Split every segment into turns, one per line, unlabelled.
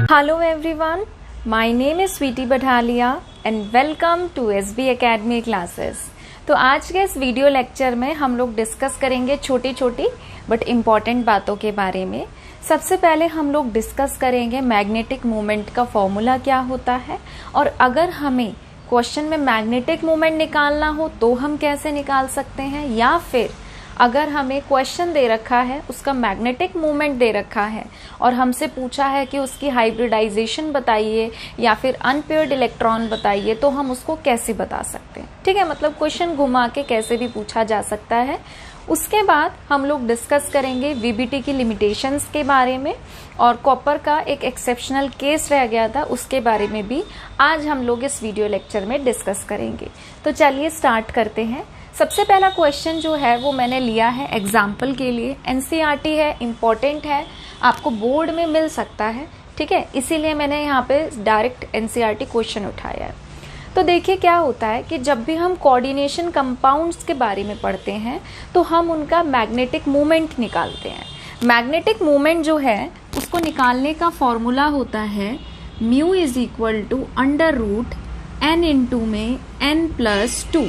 Hello everyone, my name is Sweety Bhattalia and welcome to SB Academy classes। तो आज के इस video lecture में हम लोग डिस्कस करेंगे छोटी छोटी बट इम्पॉर्टेंट बातों के बारे में। सबसे पहले हम लोग डिस्कस करेंगे मैग्नेटिक मोमेंट का फॉर्मूला क्या होता है और अगर हमें क्वेश्चन में मैग्नेटिक मोमेंट निकालना हो तो हम कैसे निकाल सकते हैं, या फिर अगर हमें क्वेश्चन दे रखा है उसका मैग्नेटिक मोमेंट दे रखा है और हमसे पूछा है कि उसकी हाइब्रिडाइजेशन बताइए या फिर अनपेयर्ड इलेक्ट्रॉन बताइए तो हम उसको कैसे बता सकते हैं। ठीक है, मतलब क्वेश्चन घुमा के कैसे भी पूछा जा सकता है। उसके बाद हम लोग डिस्कस करेंगे वीबीटी की लिमिटेशंस के बारे में और कॉपर का एक एक्सेप्शनल केस रह गया था उसके बारे में भी आज हम लोग इस वीडियो लेक्चर में डिस्कस करेंगे। तो चलिए स्टार्ट करते हैं। सबसे पहला क्वेश्चन जो है वो मैंने लिया है एग्जाम्पल के लिए, एनसीईआरटी है, इम्पोर्टेंट है, आपको बोर्ड में मिल सकता है। ठीक है, इसीलिए मैंने यहाँ पे डायरेक्ट एनसीईआरटी क्वेश्चन उठाया है। तो देखिए क्या होता है कि जब भी हम कोऑर्डिनेशन कंपाउंड्स के बारे में पढ़ते हैं तो हम उनका मैग्नेटिक मोमेंट निकालते हैं। मैग्नेटिक मोमेंट जो है उसको निकालने का फॉर्मूला होता है mu is equal to under root N into में एन प्लस टू।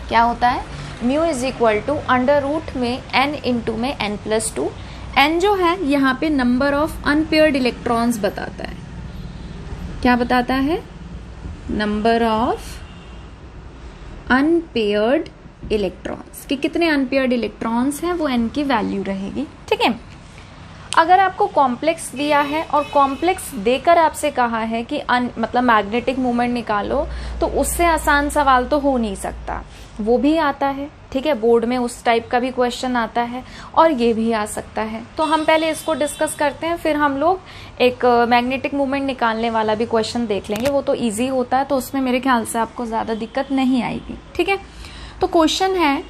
क्या होता है? Mu is equal to under root में एन इंटू में एन प्लस टू। एन जो है यहाँ पे नंबर ऑफ अनपेयर्ड इलेक्ट्रॉन्स बताता है। क्या बताता है? नंबर ऑफ अनपेयर्ड इलेक्ट्रॉन्स, कि कितने अनपेयर्ड इलेक्ट्रॉन्स हैं वो एन की वैल्यू रहेगी। ठीक है, अगर आपको कॉम्प्लेक्स दिया है और कॉम्प्लेक्स देकर आपसे कहा है कि मतलब मैग्नेटिक मोमेंट निकालो तो उससे आसान सवाल तो हो नहीं सकता। वो भी आता है, ठीक है, बोर्ड में उस टाइप का भी क्वेश्चन आता है और ये भी आ सकता है। तो हम पहले इसको डिस्कस करते हैं, फिर हम लोग एक मैग्नेटिक मोमेंट निकालने वाला भी क्वेश्चन देख लेंगे। वो तो ईजी होता है तो उसमें मेरे ख्याल से आपको ज्यादा दिक्कत नहीं आएगी। ठीक है, तो क्वेश्चन है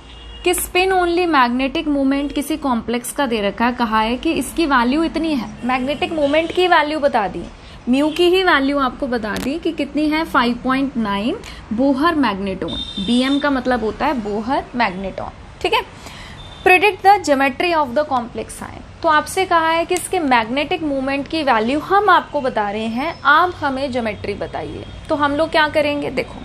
कि स्पिन ओनली मैग्नेटिक मोमेंट किसी कॉम्प्लेक्स का दे रखा है, कहा है कि इसकी वैल्यू इतनी है। मैग्नेटिक मोमेंट की वैल्यू बता दी, म्यू की ही वैल्यू आपको बता दी कि कितनी है, 5.9 बोहर मैग्नेटोन। बीएम का मतलब होता है बोहर मैग्नेटोन। ठीक है, predict the geometry of the complex ion. तो आपसे कहा है कि इसके मैग्नेटिक मोमेंट की वैल्यू हम आपको बता रहे हैं, आप हमें ज्योमेट्री बताइए। तो हम लोग क्या करेंगे, देखो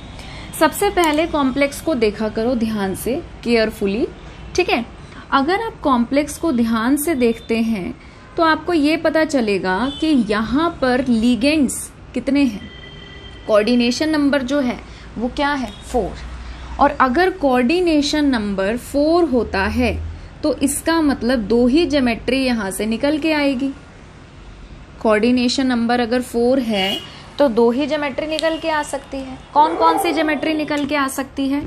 सबसे पहले कॉम्प्लेक्स को देखा करो ध्यान से, केयरफुली। ठीक है, अगर आप कॉम्प्लेक्स को ध्यान से देखते हैं तो आपको ये पता चलेगा कि यहाँ पर लिगेंड्स कितने हैं। कोऑर्डिनेशन नंबर जो है वो क्या है, 4। और अगर कोऑर्डिनेशन नंबर 4 होता है तो इसका मतलब 2 ही ज्योमेट्री यहाँ से निकल के आएगी। कोऑर्डिनेशन नंबर अगर 4 है तो 2 ही ज्योमेट्री निकल के आ सकती है। कौन कौन सी ज्योमेट्री निकल के आ सकती है?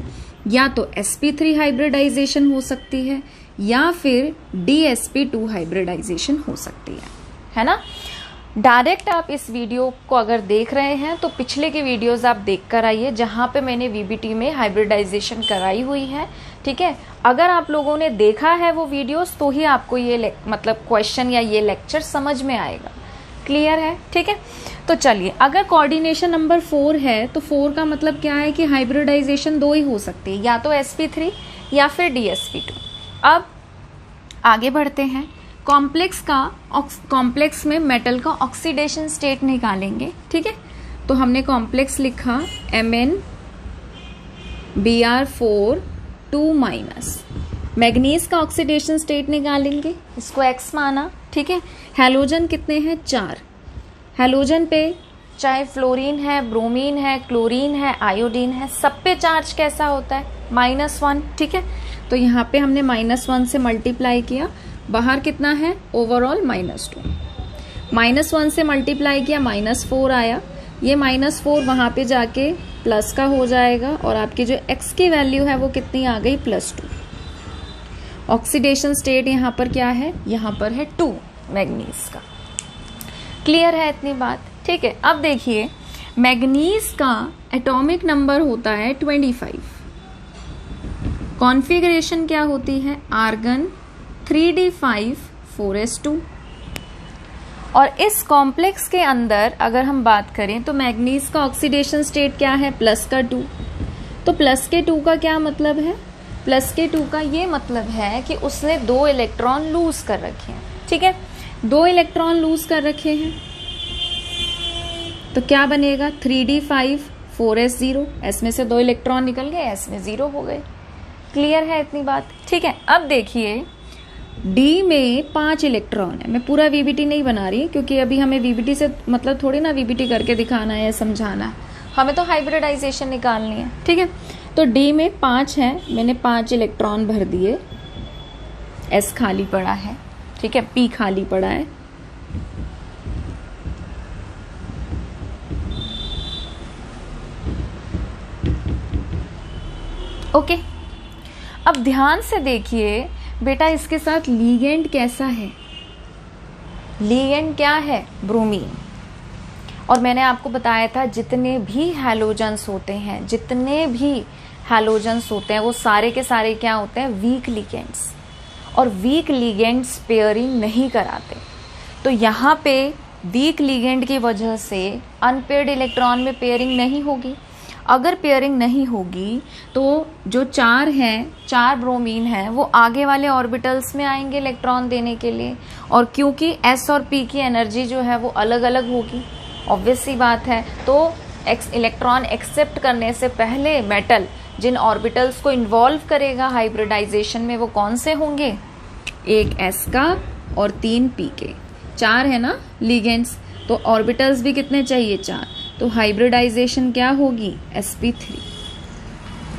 या तो sp3 हाइब्रिडाइजेशन हो सकती है या फिर dsp2 हाइब्रिडाइजेशन हो सकती है ना। डायरेक्ट आप इस वीडियो को अगर देख रहे हैं तो पिछले की वीडियोस आप देख कर आइए जहां पे मैंने वीबीटी में हाइब्रिडाइजेशन कराई हुई है। ठीक है, अगर आप लोगों ने देखा है वो वीडियोस तो ही आपको ये मतलब क्वेश्चन या ये लेक्चर समझ में आएगा। क्लियर है? ठीक है, तो चलिए, अगर कोऑर्डिनेशन नंबर 4 है तो 4 का मतलब क्या है कि हाइब्रिडाइजेशन 2 ही हो सकती है, या तो sp3 या फिर dsp2। अब आगे बढ़ते हैं, कॉम्प्लेक्स में मेटल का ऑक्सीडेशन स्टेट निकालेंगे। ठीक है, तो हमने कॉम्प्लेक्स लिखा Mn Br4 2-। मैग्नीज का ऑक्सीडेशन स्टेट निकालेंगे, इसको X माना। ठीक है, हैलोजन कितने हैं, 4। हैलोजन पे चाहे फ्लोरीन है, ब्रोमीन है, क्लोरीन है, आयोडीन है, सब पे चार्ज कैसा होता है, -1। ठीक है, तो यहाँ पे हमने -1 से मल्टीप्लाई किया, बाहर कितना है, ओवरऑल -2। -1 से मल्टीप्लाई किया, -4 आया। ये -4 वहां पे जाके प्लस का हो जाएगा और आपकी जो x की वैल्यू है वो कितनी आ गई, +2। ऑक्सीडेशन स्टेट यहाँ पर क्या है, यहाँ पर है 2 मैग्नीज का। क्लियर है इतनी बात? ठीक है, अब देखिए मैग्नीज का एटॉमिक नंबर होता है 25। कॉन्फ़िगरेशन क्या होती है, आर्गन 3d5 4s2। और इस कॉम्प्लेक्स के अंदर अगर हम बात करें तो मैग्नीज का ऑक्सीडेशन स्टेट क्या है, +2। तो +2 का क्या मतलब है, +2 का ये मतलब है कि उसने 2 इलेक्ट्रॉन लूज कर रखे हैं। ठीक है, 2 इलेक्ट्रॉन लूज कर रखे हैं तो क्या बनेगा 3d5 4s0, s में से 2 इलेक्ट्रॉन निकल गए, s में 0 हो गए। क्लियर है इतनी बात? ठीक है। अब देखिए D में 5 इलेक्ट्रॉन है। मैं पूरा VBT नहीं बना रही क्योंकि अभी हमें VBT से मतलब थोड़ी ना VBT करके दिखाना है या समझाना है, हमें तो हाइब्रिडाइजेशन निकालनी है। ठीक है, तो D में 5 है, मैंने 5 इलेक्ट्रॉन भर दिए, S खाली पड़ा है। ठीक है, P खाली पड़ा है। ओके, अब ध्यान से देखिए बेटा, इसके साथ लीगेंड कैसा है? लीगेंड क्या है? ब्रोमीन। और मैंने आपको बताया था जितने भी हैलोजेंस होते हैं, जितने भी हैलोजेंस होते हैं वो सारे के सारे क्या होते हैं? Weak ligands. और वीक लीगेंड्स पेयरिंग नहीं कराते। तो यहाँ पे वीक लीगेंड की वजह से अनपेयर्ड इलेक्ट्रॉन में पेयरिंग नहीं होगी। अगर पेयरिंग नहीं होगी तो जो 4 ब्रोमीन हैं वो आगे वाले ऑर्बिटल्स में आएंगे इलेक्ट्रॉन देने के लिए, और क्योंकि S और P की एनर्जी जो है वो अलग अलग होगी, ऑब्वियस सी बात है। तो इलेक्ट्रॉन एक्सेप्ट करने से पहले मेटल जिन ऑर्बिटल्स को इन्वॉल्व करेगा हाइब्रिडाइजेशन में वो कौन से होंगे? एक S का और 3 P के। 4 है ना लीगेंड्स, तो ऑर्बिटल्स भी कितने चाहिए? 4। तो हाइब्रिडाइजेशन क्या होगी? sp3।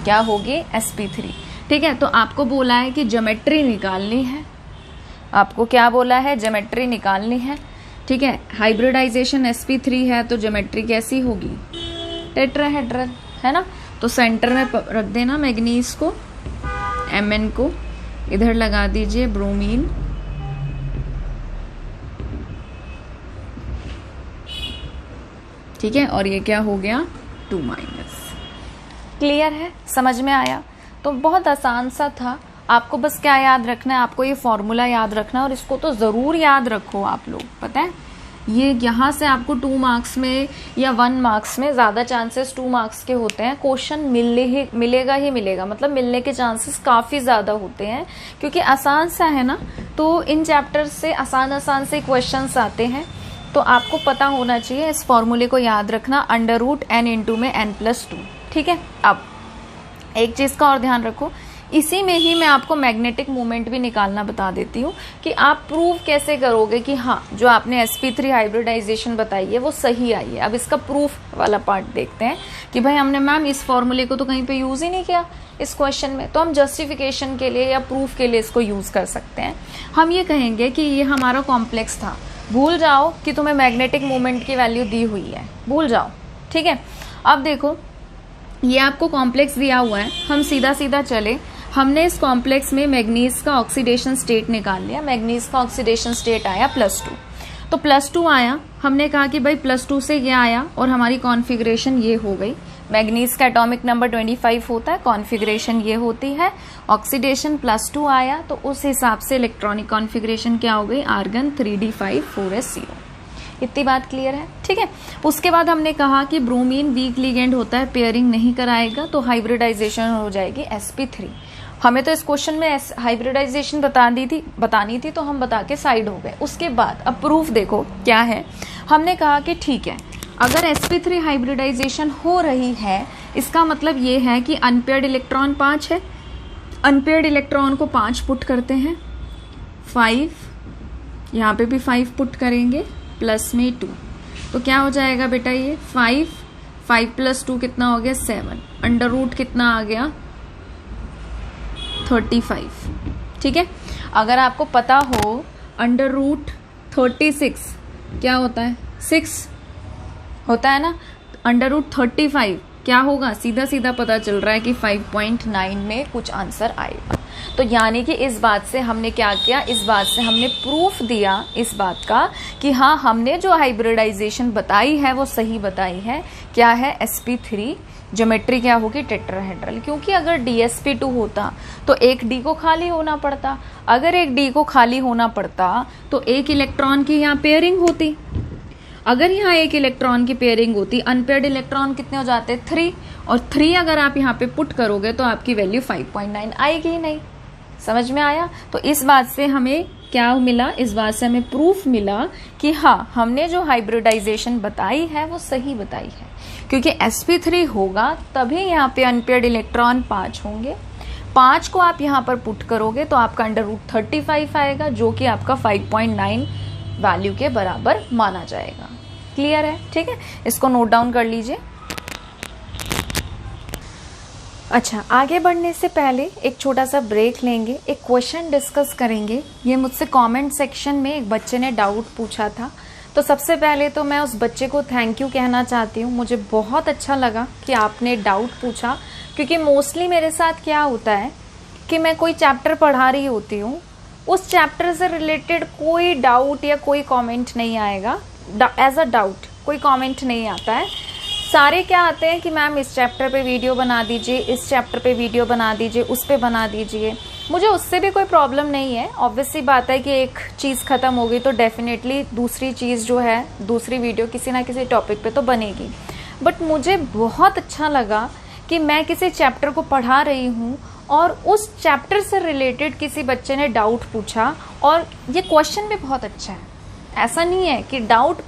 क्या होगी? sp3। ठीक है, तो आपको बोला है कि ज्योमेट्री निकालनी है। आपको क्या बोला है? ज्योमेट्री निकालनी है। ठीक है, हाइब्रिडाइजेशन sp3 है तो ज्योमेट्री कैसी होगी? टेट्राहेड्रल, है ना। तो सेंटर में रख देना मैग्नीज को, Mn को इधर लगा दीजिए ब्रोमीन, ठीक है, और ये क्या हो गया? 2-। क्लियर है? समझ में आया? तो बहुत आसान सा था। आपको बस क्या याद रखना है? आपको ये फॉर्मूला याद रखना है, और इसको तो जरूर याद रखो आप लोग। पता है ये यहाँ से आपको 2 मार्क्स में या 1 मार्क्स में, ज्यादा चांसेस 2 मार्क्स के होते हैं, क्वेश्चन मिलेगा ही मिलेगा। मतलब मिलने के चांसेस काफी ज्यादा होते हैं क्योंकि आसान सा है ना। तो इन चैप्टर्स से आसान से क्वेश्चंस आते हैं। तो आपको पता होना चाहिए, इस फॉर्मूले को याद रखना, √n इंटू में n+2। ठीक है, अब एक चीज का और ध्यान रखो, इसी में ही मैं आपको मैग्नेटिक मोमेंट भी निकालना बता देती हूँ कि आप प्रूव कैसे करोगे कि हाँ जो आपने sp3 हाइब्रिडाइजेशन बताई है वो सही आई है। अब इसका प्रूफ वाला पार्ट देखते हैं कि भाई हमने मैम इस फॉर्मूले को तो कहीं पे यूज ही नहीं किया इस क्वेश्चन में, तो हम जस्टिफिकेशन के लिए या प्रूफ के लिए इसको यूज कर सकते हैं। हम ये कहेंगे कि ये हमारा कॉम्प्लेक्स था, भूल जाओ कि तुम्हें मैग्नेटिक मोमेंट की वैल्यू दी हुई है, भूल जाओ। ठीक है, अब देखो ये आपको कॉम्प्लेक्स दिया हुआ है, हम सीधा चले। हमने इस कॉम्प्लेक्स में मैग्नीज का ऑक्सीडेशन स्टेट निकाल लिया। मैग्नीज का ऑक्सीडेशन स्टेट आया +2, तो +2 आया। हमने कहा कि भाई +2 से ये आया और हमारी कॉन्फ़िगरेशन ये हो गई। मैग्नीज का एटॉमिक नंबर 25 होता है, कॉन्फ़िगरेशन ये होती है। ऑक्सीडेशन +2 आया तो उस हिसाब से इलेक्ट्रॉनिक कॉन्फ़िगरेशन क्या हो गई? Argon 3d5 4s0। इतनी बात क्लियर है? ठीक है, उसके बाद हमने कहा कि ब्रोमीन वीक लिगेंड होता है, पेयरिंग नहीं कराएगा, तो हाइब्रिडाइजेशन हो जाएगी sp3। हमें तो इस क्वेश्चन में हाइब्रिडाइजेशन बतानी थी तो हम बता के साइड हो गए। उसके बाद अब प्रूफ देखो क्या है। हमने कहा कि ठीक है, अगर sp3 हाइब्रिडाइजेशन हो रही है इसका मतलब ये है कि अनपेयर्ड इलेक्ट्रॉन 5 है। अनपेयर्ड इलेक्ट्रॉन को 5 पुट करते हैं, 5, यहाँ पे भी 5 पुट करेंगे, प्लस में 2, तो क्या हो जाएगा बेटा? ये 5 + 2 कितना हो गया? 7। अंडर रूट कितना आ गया? 35। ठीक है, अगर आपको पता हो √36 क्या होता है? 6 होता है ना। √35 क्या होगा? सीधा पता चल रहा है कि 5.9 में कुछ आंसर आएगा। तो यानी कि इस बात से हमने क्या किया? इस बात से हमने प्रूफ दिया इस बात का कि हाँ हमने जो हाइब्रिडाइजेशन बताई है वो सही बताई है। क्या है? sp3। ज्योमेट्री क्या होगी? टेट्राहेड्रल। क्योंकि अगर dsp2 होता तो एक d को खाली होना पड़ता। अगर एक d को खाली होना पड़ता तो एक इलेक्ट्रॉन की यहाँ पेयरिंग होती। अगर यहाँ एक इलेक्ट्रॉन की पेयरिंग होती, अनपेयर्ड इलेक्ट्रॉन कितने हो जाते? 3, और 3 अगर आप यहाँ पे पुट करोगे तो आपकी वैल्यू 5.9 आएगी ही नहीं। समझ में आया? तो इस बात से हमें क्या मिला, इस बात से हमें प्रूफ मिला कि हाँ, हमने जो हाइब्रिडाइजेशन बताई है वो सही बताई है, क्योंकि sp3 होगा तभी यहाँ पे अनपेयर्ड इलेक्ट्रॉन 5 होंगे। 5 को आप यहाँ पर पुट करोगे तो आपका √35 आएगा, जो कि आपका 5.9 वैल्यू के बराबर माना जाएगा। क्लियर है? ठीक है, इसको नोट डाउन कर लीजिए। अच्छा, आगे बढ़ने से पहले एक छोटा सा ब्रेक लेंगे, एक क्वेश्चन डिस्कस करेंगे। ये मुझसे कमेंट सेक्शन में एक बच्चे ने डाउट पूछा था, तो सबसे पहले तो मैं उस बच्चे को थैंक यू कहना चाहती हूँ। मुझे बहुत अच्छा लगा कि आपने डाउट पूछा, क्योंकि मोस्टली मेरे साथ क्या होता है कि मैं कोई चैप्टर पढ़ा रही होती हूँ, उस चैप्टर से रिलेटेड कोई डाउट या कोई कमेंट नहीं आएगा। एज अ डाउट कोई कमेंट नहीं आता है। सारे क्या आते हैं कि मैम इस चैप्टर पे वीडियो बना दीजिए, इस चैप्टर पे वीडियो बना दीजिए, उस पे बना दीजिए। मुझे उससे भी कोई प्रॉब्लम नहीं है। ऑब्वियस सी बात है कि एक चीज़ ख़त्म हो गई तो डेफिनेटली दूसरी चीज़ जो है, दूसरी वीडियो किसी ना किसी टॉपिक पे तो बनेगी। बट मुझे बहुत अच्छा लगा कि मैं किसी चैप्टर को पढ़ा रही हूँ और उस चैप्टर से रिलेटेड किसी बच्चे ने डाउट पूछा, और ये क्वेश्चन भी बहुत अच्छा है। ऐसा नहीं है कि डाउट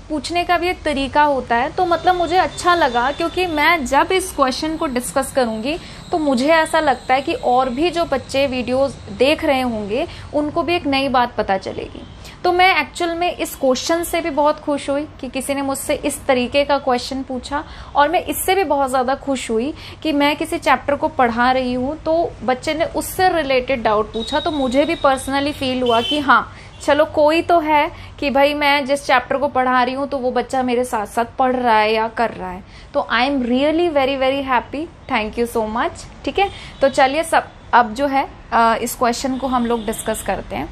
पूछने का भी एक तरीका होता है। तो मतलब मुझे अच्छा लगा, क्योंकि मैं जब इस क्वेश्चन को डिस्कस करूंगी तो मुझे ऐसा लगता है कि और भी जो बच्चे वीडियोस देख रहे होंगे उनको भी एक नई बात पता चलेगी। तो मैं एक्चुअल में इस क्वेश्चन से भी बहुत खुश हुई कि किसी ने मुझसे इस तरीके का क्वेश्चन पूछा, और मैं इससे भी बहुत ज़्यादा खुश हुई कि मैं किसी चैप्टर को पढ़ा रही हूँ तो बच्चे ने उससे रिलेटेड डाउट पूछा। तो मुझे भी पर्सनली फील हुआ कि हाँ, चलो कोई तो है कि भाई मैं जिस चैप्टर को पढ़ा रही हूँ तो वो बच्चा मेरे साथ साथ पढ़ रहा है या कर रहा है। तो I am really very very happy. Thank you so much. ठीक है, तो चलिए सब अब जो है इस क्वेश्चन को हम लोग डिस्कस करते हैं।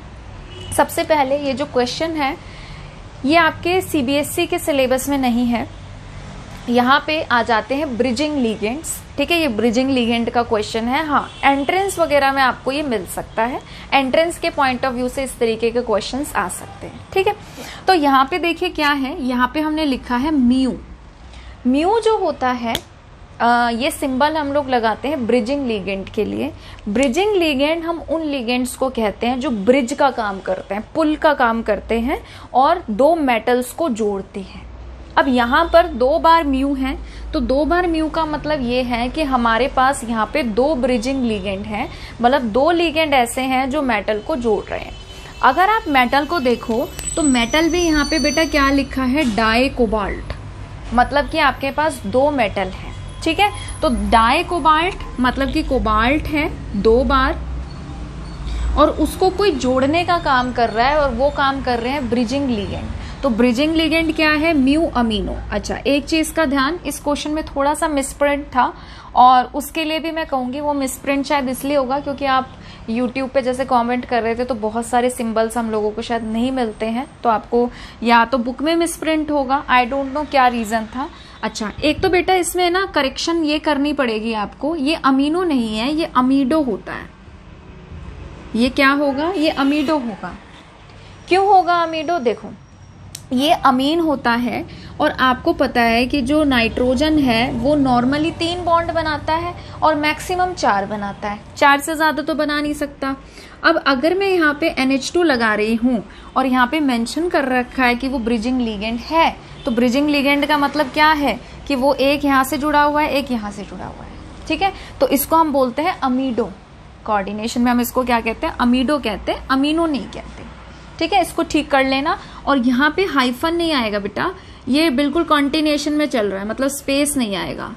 सबसे पहले ये जो क्वेश्चन है ये आपके सीबीएसई के सिलेबस में नहीं है। यहाँ पे आ जाते हैं ब्रिजिंग लिगेंड्स। ठीक है, ये ब्रिजिंग लिगेंड का क्वेश्चन है। हाँ, एंट्रेंस वगैरह में आपको ये मिल सकता है। एंट्रेंस के पॉइंट ऑफ व्यू से इस तरीके के क्वेश्चंस आ सकते हैं। ठीक है, तो यहाँ पे देखिए क्या है, यहाँ पे हमने लिखा है म्यू। म्यू जो होता है ये सिंबल हम लोग लगाते हैं ब्रिजिंग लिगेंड के लिए। ब्रिजिंग लिगेंड हम उन लिगेंड्स को कहते हैं जो ब्रिज का काम करते हैं, पुल का काम करते हैं और दो मेटल्स को जोड़ते हैं। अब यहाँ पर 2 बार म्यू है, तो 2 बार म्यू का मतलब ये है कि हमारे पास यहाँ पे 2 ब्रिजिंग लिगेंड हैं, मतलब 2 लिगेंड ऐसे हैं जो मेटल को जोड़ रहे हैं। अगर आप मेटल को देखो तो मेटल भी यहाँ पे बेटा क्या लिखा है, डाई कोबाल्ट, मतलब कि आपके पास 2 मेटल हैं। ठीक है, तो डाई कोबाल्ट मतलब कि कोबाल्ट है 2 बार, और उसको कोई जोड़ने का काम कर रहा है, और वो काम कर रहे हैं ब्रिजिंग लिगेंड। तो ब्रिजिंग लिगेंड क्या है, म्यू अमीनो। अच्छा, एक चीज का ध्यान, इस क्वेश्चन में थोड़ा सा मिसप्रिंट था, और उसके लिए भी मैं कहूंगी वो मिसप्रिंट शायद इसलिए होगा क्योंकि आप यूट्यूब पे जैसे कमेंट कर रहे थे तो बहुत सारे सिंबल्स हम लोगों को शायद नहीं मिलते हैं, तो आपको या तो बुक में मिसप्रिंट होगा, आई डोंट नो क्या रीजन था। अच्छा, एक तो बेटा इसमें ना करेक्शन ये करनी पड़ेगी आपको, ये अमीनो नहीं है, ये अमीडो होता है। ये क्या होगा, ये अमीडो होगा। क्यों होगा अमीडो, देखो ये अमीन होता है, और आपको पता है कि जो नाइट्रोजन है वो नॉर्मली 3 बॉन्ड बनाता है और मैक्सिमम 4 बनाता है, 4 से ज़्यादा तो बना नहीं सकता। अब अगर मैं यहाँ पे NH2 लगा रही हूँ और यहाँ पे मेंशन कर रखा है कि वो ब्रिजिंग लिगेंड है, तो ब्रिजिंग लिगेंड का मतलब क्या है कि वो एक यहाँ से जुड़ा हुआ है, एक यहाँ से जुड़ा हुआ है। ठीक है, तो इसको हम बोलते हैं अमीडो। कोऑर्डिनेशन में हम इसको क्या कहते हैं, अमीडो कहते हैं, अमीनो नहीं कहते। ठीक है, इसको ठीक कर लेना। और यहाँ पे हाइफन नहीं आएगा बेटा, ये बिल्कुल कॉन्टिन्यूएशन में चल रहा है, मतलब स्पेस नहीं आएगा।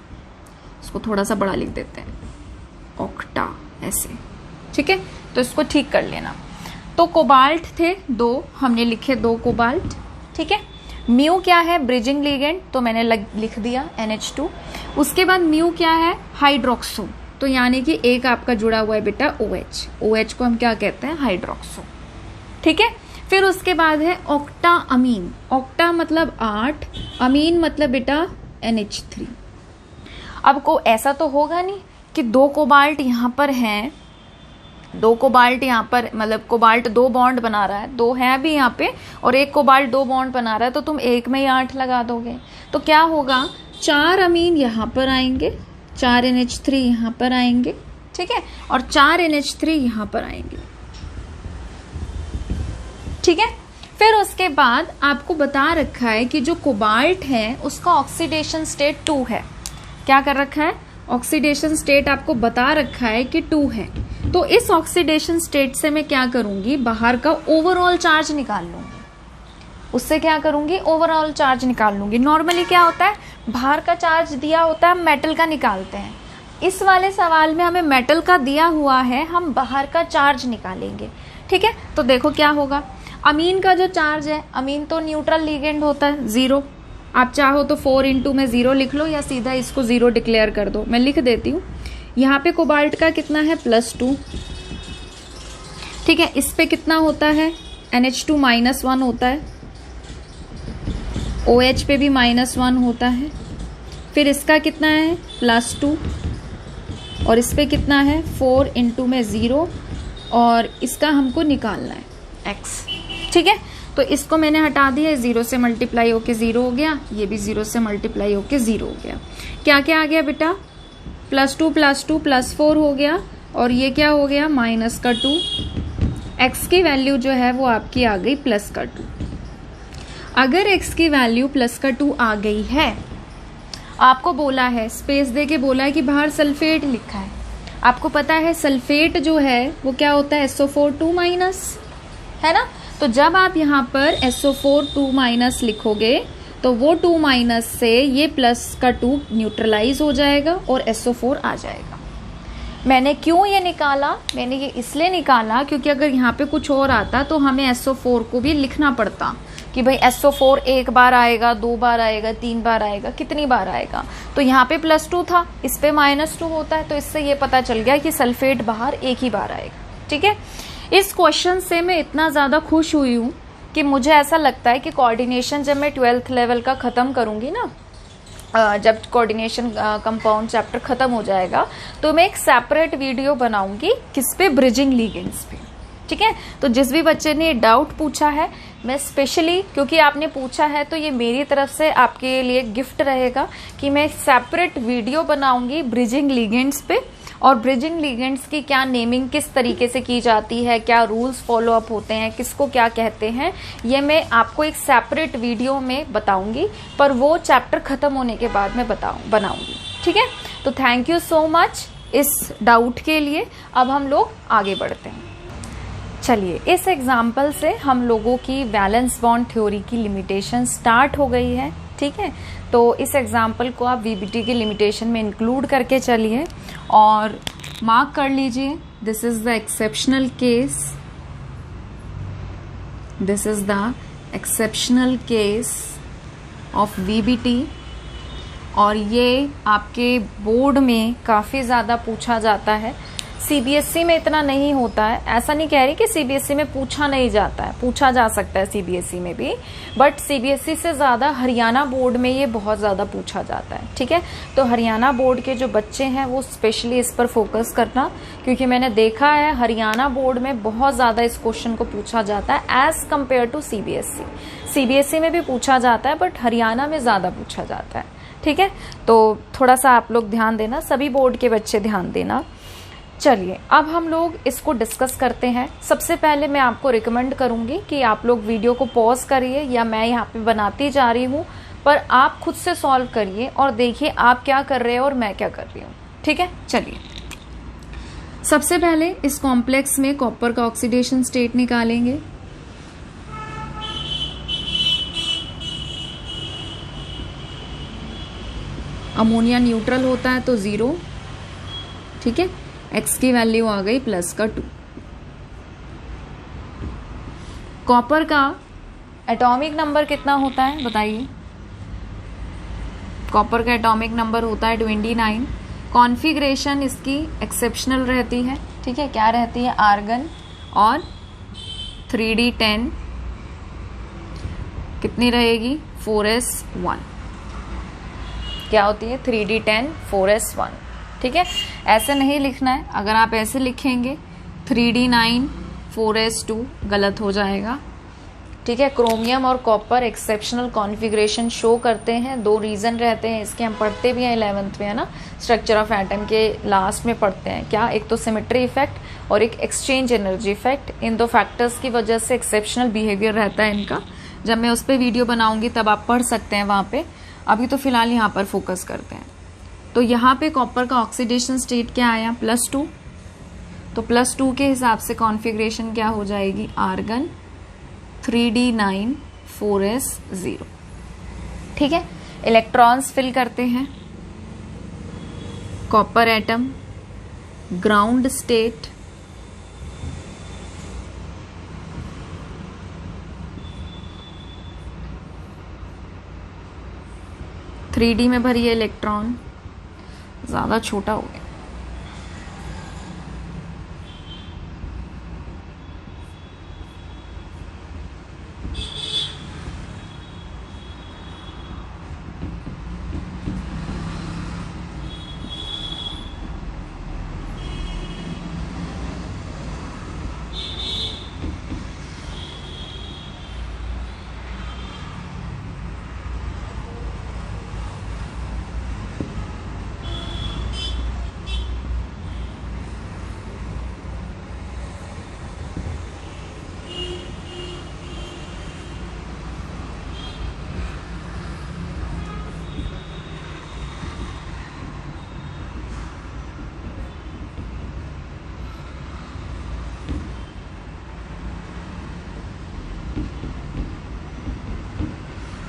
इसको थोड़ा सा बड़ा लिख देते हैं, ऑक्टा ऐसे। ठीक है, तो इसको ठीक कर लेना। तो कोबाल्ट थे 2, हमने लिखे 2 कोबाल्ट। ठीक है, म्यू क्या है, ब्रिजिंग लिगेंड, तो मैंने लिख दिया NH2। उसके बाद म्यू क्या है, हाइड्रोक्सो, तो यानी कि एक आपका जुड़ा हुआ है बेटा OH। OH को हम क्या कहते हैं, हाइड्रोक्सो। ठीक है, फिर उसके बाद है ऑक्टा अमीन। ऑक्टा मतलब 8, अमीन मतलब बेटा NH3। अब को ऐसा तो होगा नहीं कि 2 कोबाल्ट यहाँ पर हैं, 2 कोबाल्ट यहाँ पर, मतलब कोबाल्ट 2 बॉन्ड बना रहा है, 2 है भी यहाँ पे, और एक कोबाल्ट 2 बॉन्ड बना रहा है, तो तुम एक में ही 8 लगा दोगे। तो क्या होगा, 4 अमीन यहाँ पर आएंगे, 4 NH3 यहाँ पर आएंगे। ठीक है, और 4 NH3 यहाँ पर आएंगे। ठीक है, फिर उसके बाद आपको बता रखा है कि जो कोबाल्ट है उसका ऑक्सीडेशन स्टेट 2 है। क्या कर रखा है, ऑक्सीडेशन स्टेट आपको बता रखा है कि 2 है। तो इस ऑक्सीडेशन स्टेट से मैं क्या करूंगी, बाहर का ओवरऑल चार्ज निकाल लूंगी। उससे क्या करूंगी, ओवरऑल चार्ज निकाल लूंगी। नॉर्मली क्या होता है, बाहर का चार्ज दिया होता है, हम मेटल का निकालते हैं। इस वाले सवाल में हमें मेटल का दिया हुआ है, हम बाहर का चार्ज निकालेंगे। ठीक है, तो देखो क्या होगा, अमीन का जो चार्ज है, अमीन तो न्यूट्रल लिगेंड होता है 0। आप चाहो तो 4 इंटू में 0 लिख लो या सीधा इसको 0 डिक्लेयर कर दो। मैं लिख देती हूँ। यहाँ पे कोबाल्ट का कितना है, +2। ठीक है, इस पे कितना होता है, NH2 -1 होता है, OH पे भी -1 होता है। फिर इसका कितना है, +2, और इस पे कितना है, 4 इंटू में 0, और इसका हमको निकालना है x। ठीक है, तो इसको मैंने हटा दिया, 0 से मल्टीप्लाई होके 0 हो गया, ये भी 0 से मल्टीप्लाई होके 0 हो गया। क्या क्या आ गया बेटा, +2 +2 +4 हो गया, और ये क्या हो गया, -2। x की वैल्यू जो है वो आपकी आ गई +2। अगर x की वैल्यू +2 आ गई है, आपको बोला है, स्पेस दे के बोला है कि बाहर सल्फेट लिखा है। आपको पता है सल्फेट जो है वो क्या होता है, SO4 2- है ना। तो जब आप यहाँ पर SO4 2- लिखोगे तो वो 2- से ये +2 न्यूट्रलाइज हो जाएगा और SO4 आ जाएगा। मैंने क्यों ये निकाला, मैंने ये इसलिए निकाला क्योंकि अगर यहाँ पे कुछ और आता तो हमें SO4 को भी लिखना पड़ता कि भाई SO4 एक बार आएगा, 2 बार आएगा, 3 बार आएगा, कितनी बार आएगा। तो यहाँ पे +2 था, इस पे -2 होता है, तो इससे ये पता चल गया कि सल्फेट बाहर एक ही बार आएगा। ठीक है, इस क्वेश्चन से मैं इतना ज़्यादा खुश हुई हूँ कि मुझे ऐसा लगता है कि कोऑर्डिनेशन जब मैं 12th लेवल का ख़त्म करूँगी ना, जब कोऑर्डिनेशन कंपाउंड चैप्टर ख़त्म हो जाएगा, तो मैं एक सेपरेट वीडियो बनाऊंगी किस पे, ब्रिजिंग लिगेंड्स पे। ठीक है, तो जिस भी बच्चे ने डाउट पूछा है, मैं स्पेशली, क्योंकि आपने पूछा है तो ये मेरी तरफ से आपके लिए गिफ्ट रहेगा कि मैं सेपरेट वीडियो बनाऊंगी ब्रिजिंग लिगेंड्स पे, और ब्रिजिंग लिगेंड्स की क्या नेमिंग किस तरीके से की जाती है, क्या रूल्स फॉलो अप होते हैं, किसको क्या कहते हैं, ये मैं आपको एक सेपरेट वीडियो में बताऊंगी, पर वो चैप्टर खत्म होने के बाद मैं बनाऊंगी। ठीक है, तो थैंक यू सो मच इस डाउट के लिए। अब हम लोग आगे बढ़ते हैं। चलिए, इस एग्जाम्पल से हम लोगों की वैलेंस बॉन्ड थ्योरी की लिमिटेशन स्टार्ट हो गई है। ठीक है, तो इस एग्जाम्पल को आप VBT की लिमिटेशन में इंक्लूड करके चलिए और मार्क कर लीजिए, this is the exceptional case, this is the exceptional case of VBT। और ये आपके बोर्ड में काफ़ी ज़्यादा पूछा जाता है। CBSE में इतना नहीं होता है, ऐसा नहीं कह रही कि CBSE में पूछा नहीं जाता है, पूछा जा सकता है CBSE में भी, बट CBSE से ज़्यादा हरियाणा बोर्ड में ये बहुत ज़्यादा पूछा जाता है। ठीक है, तो हरियाणा बोर्ड के जो बच्चे हैं वो स्पेशली इस पर फोकस करना, क्योंकि मैंने देखा है हरियाणा बोर्ड में बहुत ज़्यादा इस क्वेश्चन को पूछा जाता है as compare to CBSE। CBSE में भी पूछा जाता है बट हरियाणा में ज़्यादा पूछा जाता है। ठीक है, तो थोड़ा सा आप लोग ध्यान देना, सभी बोर्ड के बच्चे ध्यान देना। चलिए, अब हम लोग इसको डिस्कस करते हैं। सबसे पहले मैं आपको रिकमेंड करूंगी कि आप लोग वीडियो को पॉज करिए, या मैं यहाँ पे बनाती जा रही हूँ, पर आप खुद से सॉल्व करिए और देखिए आप क्या कर रहे हैं और मैं क्या कर रही हूँ। ठीक है, चलिए, सबसे पहले इस कॉम्प्लेक्स में कॉपर का ऑक्सीडेशन स्टेट निकालेंगे। अमोनिया न्यूट्रल होता है तो 0। ठीक है, x की वैल्यू आ गई +2। कॉपर का एटॉमिक नंबर कितना होता है बताइए। कॉपर का एटॉमिक नंबर होता है 29। कॉन्फ़िगरेशन इसकी एक्सेप्शनल रहती है। ठीक है, क्या रहती है, आर्गन और 3d10 कितनी रहेगी, 4s1। क्या होती है, 3d10 4s1। ठीक है, ऐसे नहीं लिखना है, अगर आप ऐसे लिखेंगे 3d9 4s2 गलत हो जाएगा। ठीक है। क्रोमियम और कॉपर एक्सेप्शनल कॉन्फ़िगरेशन शो करते हैं। 2 रीज़न रहते हैं इसके, हम पढ़ते भी हैं 11th में, है ना, स्ट्रक्चर ऑफ एटम के लास्ट में पढ़ते हैं क्या, एक तो सिमेट्री इफेक्ट और एक एक्सचेंज एनर्जी इफेक्ट। इन 2 फैक्टर्स की वजह से एक्सेप्शनल बिहेवियर रहता है इनका। जब मैं उस पर वीडियो बनाऊंगी तब आप पढ़ सकते हैं वहाँ पे, अभी तो फिलहाल यहाँ पर फोकस करते हैं। तो यहाँ पे कॉपर का ऑक्सीडेशन स्टेट क्या आया, +2। तो +2 के हिसाब से कॉन्फ़िगरेशन क्या हो जाएगी, आर्गन 3d9 4s0। ठीक है। इलेक्ट्रॉन्स फिल करते हैं। Copper atom, ground state, three में भरी है इलेक्ट्रॉन, ज्यादा छोटा हो गया।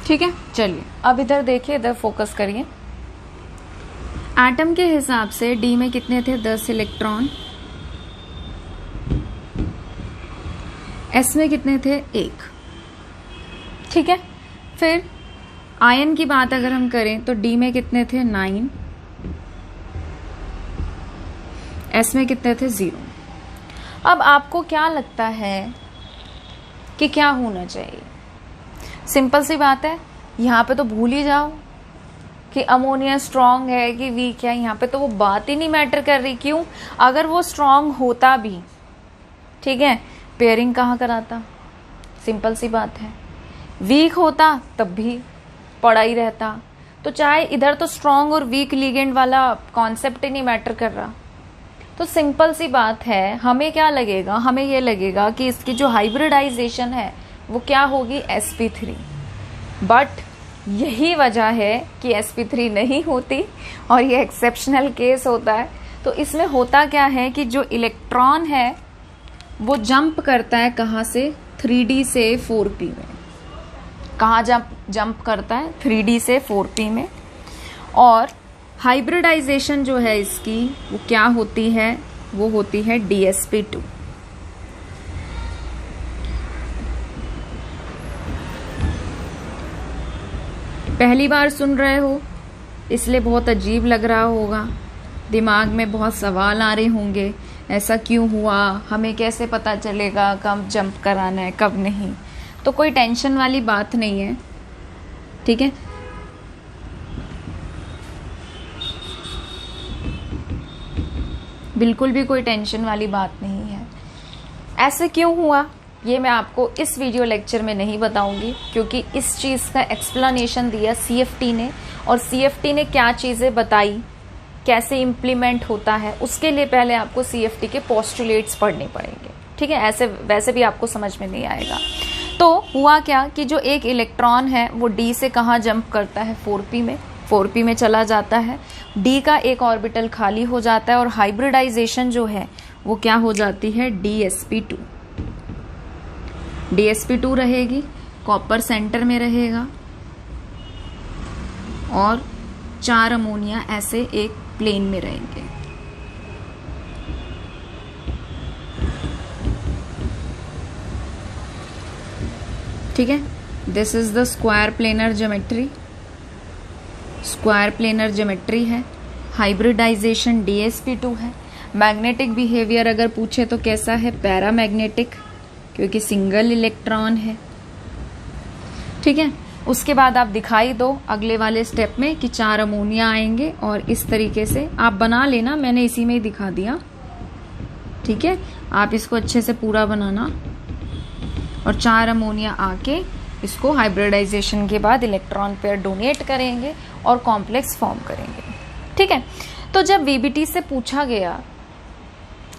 ठीक है। चलिए अब इधर देखिए, इधर फोकस करिए। एटम के हिसाब से डी में कितने थे, 10 इलेक्ट्रॉन। एस में कितने थे, 1। ठीक है। फिर आयन की बात अगर हम करें तो डी में कितने थे, 9। एस में कितने थे, 0। अब आपको क्या लगता है कि क्या होना चाहिए? सिंपल सी बात है, यहाँ पे तो भूल ही जाओ कि अमोनिया स्ट्रांग है कि वीक है। यहाँ पे तो वो बात ही नहीं मैटर कर रही। क्यों? अगर वो स्ट्रांग होता भी, ठीक है, पेयरिंग कहाँ कराता? सिंपल सी बात है। वीक होता तब भी पड़ा ही रहता। तो चाहे इधर तो स्ट्रांग और वीक लिगेंड वाला कॉन्सेप्ट ही नहीं मैटर कर रहा। तो सिंपल सी बात है, हमें क्या लगेगा, हमें ये लगेगा कि इसकी जो हाइब्रिडाइजेशन है वो क्या होगी, sp3। बट यही वजह है कि sp3 नहीं होती और ये एक्सेप्शनल केस होता है। तो इसमें होता क्या है कि जो इलेक्ट्रॉन है वो जंप करता है कहाँ से, 3d से 4p में। कहाँ जंप करता है, 3d से 4p में। और हाइब्रिडाइजेशन जो है इसकी वो क्या होती है, वो होती है dsp2। पहली बार सुन रहे हो इसलिए बहुत अजीब लग रहा होगा, दिमाग में बहुत सवाल आ रहे होंगे, ऐसा क्यों हुआ, हमें कैसे पता चलेगा कब जंप कराना है कब नहीं। तो कोई टेंशन वाली बात नहीं है। ठीक है। बिल्कुल भी कोई टेंशन वाली बात नहीं है। ऐसे क्यों हुआ ये मैं आपको इस वीडियो लेक्चर में नहीं बताऊंगी, क्योंकि इस चीज़ का एक्सप्लेनेशन दिया CFT ने, और CFT ने क्या चीज़ें बताई, कैसे इम्प्लीमेंट होता है, उसके लिए पहले आपको CFT के पोस्टुलेट्स पढ़ने पड़ेंगे। ठीक है। ऐसे वैसे भी आपको समझ में नहीं आएगा। तो हुआ क्या कि जो एक इलेक्ट्रॉन है वो D से कहाँ जंप करता है, 4p में। 4p में चला जाता है, D का एक ऑर्बिटल खाली हो जाता है और हाइब्रिडाइजेशन जो है वो क्या हो जाती है, dsp2। dsp2 रहेगी, कॉपर सेंटर में रहेगा और 4 अमोनिया ऐसे एक प्लेन में रहेंगे। ठीक है। This is the square planar geometry. Square planar geometry है। हाइब्रिडाइजेशन dsp2 है। मैग्नेटिक बिहेवियर अगर पूछे तो कैसा है, पैरामैग्नेटिक, क्योंकि सिंगल इलेक्ट्रॉन है। ठीक है। उसके बाद आप दिखाई दो अगले वाले स्टेप में कि 4 अमोनिया आएंगे और इस तरीके से आप बना लेना, मैंने इसी में ही दिखा दिया। ठीक है। आप इसको अच्छे से पूरा बनाना। और 4 अमोनिया आके इसको हाइब्रिडाइजेशन के बाद इलेक्ट्रॉन पेयर डोनेट करेंगे और कॉम्प्लेक्स फॉर्म करेंगे। ठीक है, तो जब वीबीटी से पूछा गया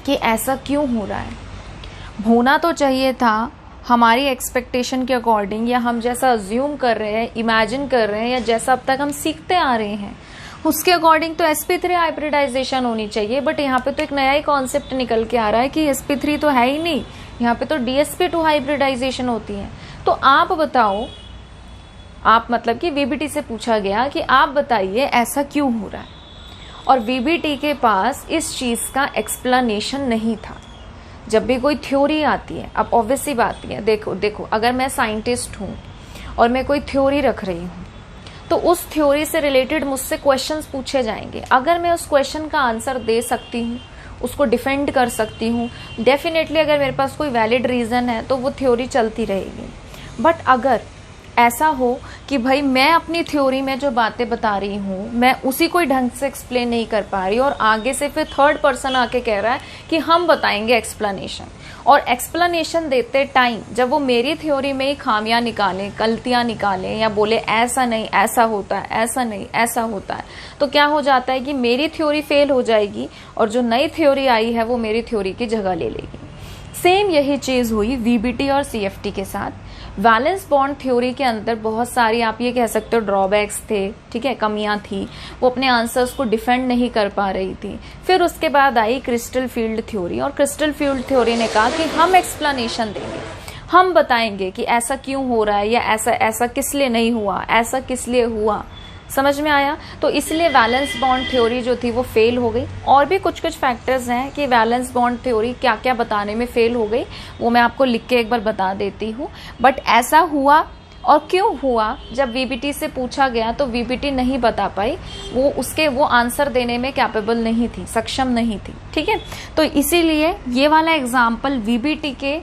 कि ऐसा क्यों हो रहा है, होना तो चाहिए था हमारी एक्सपेक्टेशन के अकॉर्डिंग, या हम जैसा अज्यूम कर रहे हैं, इमेजिन कर रहे हैं, या जैसा अब तक हम सीखते आ रहे हैं उसके अकॉर्डिंग तो sp3 हाइब्रिडाइजेशन होनी चाहिए। बट यहाँ पे तो एक नया ही कॉन्सेप्ट निकल के आ रहा है कि sp3 तो है ही नहीं, यहाँ पे तो dsp2 हाइब्रिडाइजेशन होती है। तो आप बताओ, आप मतलब कि वीबीटी से पूछा गया कि आप बताइए ऐसा क्यों हो रहा है, और वीबीटी के पास इस चीज का एक्सप्लेनेशन नहीं था। जब भी कोई थ्योरी आती है, अब ऑब्वियस सी बात है, देखो अगर मैं साइंटिस्ट हूँ और मैं कोई थ्योरी रख रही हूँ तो उस थ्योरी से रिलेटेड मुझसे क्वेश्चंस पूछे जाएंगे। अगर मैं उस क्वेश्चन का आंसर दे सकती हूँ, उसको डिफेंड कर सकती हूँ, डेफिनेटली अगर मेरे पास कोई वैलिड रीजन है तो वो थ्योरी चलती रहेगी। बट अगर ऐसा हो कि भाई मैं अपनी थ्योरी में जो बातें बता रही हूँ मैं उसी को ढंग से एक्सप्लेन नहीं कर पा रही और आगे से फिर थर्ड पर्सन आके कह रहा है कि हम बताएंगे एक्सप्लेनेशन, और एक्सप्लेनेशन देते टाइम जब वो मेरी थ्योरी में ही खामियां निकालें, गलतियां निकालें, या बोले ऐसा नहीं ऐसा होता है, ऐसा नहीं ऐसा होता है, तो क्या हो जाता है कि मेरी थ्योरी फेल हो जाएगी और जो नई थ्योरी आई है वो मेरी थ्योरी की जगह ले लेगी। सेम यही चीज हुई वीबीटी और सीएफटी के साथ। वैलेंस बॉन्ड थ्योरी के अंदर बहुत सारी, आप ये कह सकते हो, ड्रॉबैक्स थे, ठीक है, कमियां थी, वो अपने आंसर्स को डिफेंड नहीं कर पा रही थी। फिर उसके बाद आई क्रिस्टल फील्ड थ्योरी, और क्रिस्टल फील्ड थ्योरी ने कहा कि हम एक्सप्लेनेशन देंगे, हम बताएंगे कि ऐसा क्यों हो रहा है, या ऐसा किस लिए नहीं हुआ, ऐसा किस लिए हुआ। समझ में आया? तो इसलिए वैलेंस बॉन्ड थ्योरी जो थी वो फेल हो गई। और भी कुछ कुछ फैक्टर्स हैं कि वैलेंस बॉन्ड थ्योरी क्या क्या बताने में फेल हो गई, वो मैं आपको लिख के एक बार बता देती हूँ। बट ऐसा हुआ और क्यों हुआ, जब वीबीटी से पूछा गया तो वीबीटी नहीं बता पाई, वो आंसर देने में कैपेबल नहीं थी, सक्षम नहीं थी। ठीक है, तो इसीलिए ये वाला एग्जाम्पल वीबीटी के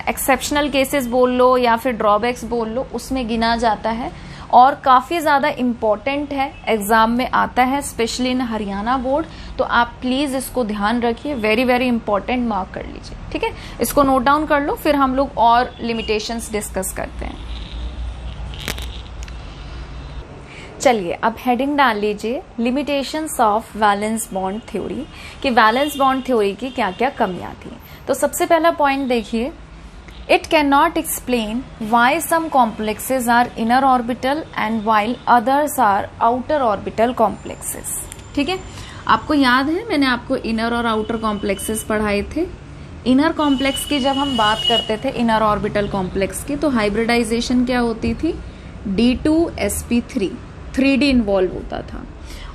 एक्सेप्शनल केसेस बोल लो या फिर ड्रॉबैक्स बोल लो, उसमें गिना जाता है और काफ़ी ज़्यादा इम्पॉर्टेंट है, एग्ज़ाम में आता है, स्पेशली इन हरियाणा बोर्ड। तो आप प्लीज़ इसको ध्यान रखिए, वेरी वेरी इंपॉर्टेंट, मार्क कर लीजिए। ठीक है, इसको नोट डाउन कर लो, फिर हम लोग और लिमिटेशंस डिस्कस करते हैं। चलिए अब हेडिंग डाल लीजिए, limitations of valence bond theory, कि वैलेंस बॉन्ड थ्योरी की क्या क्या कमियां थी। तो सबसे पहला पॉइंट देखिए, It cannot explain why some complexes are inner orbital and while others are outer orbital complexes। ठीक है, आपको याद है मैंने आपको इनर और आउटर कॉम्प्लेक्सेस पढ़ाए थे। इनर कॉम्प्लेक्स की जब हम बात करते थे, इनर ऑर्बिटल कॉम्प्लेक्स की, तो हाइब्रिडाइजेशन क्या होती थी, D2sp3, 3D इन्वॉल्व होता था।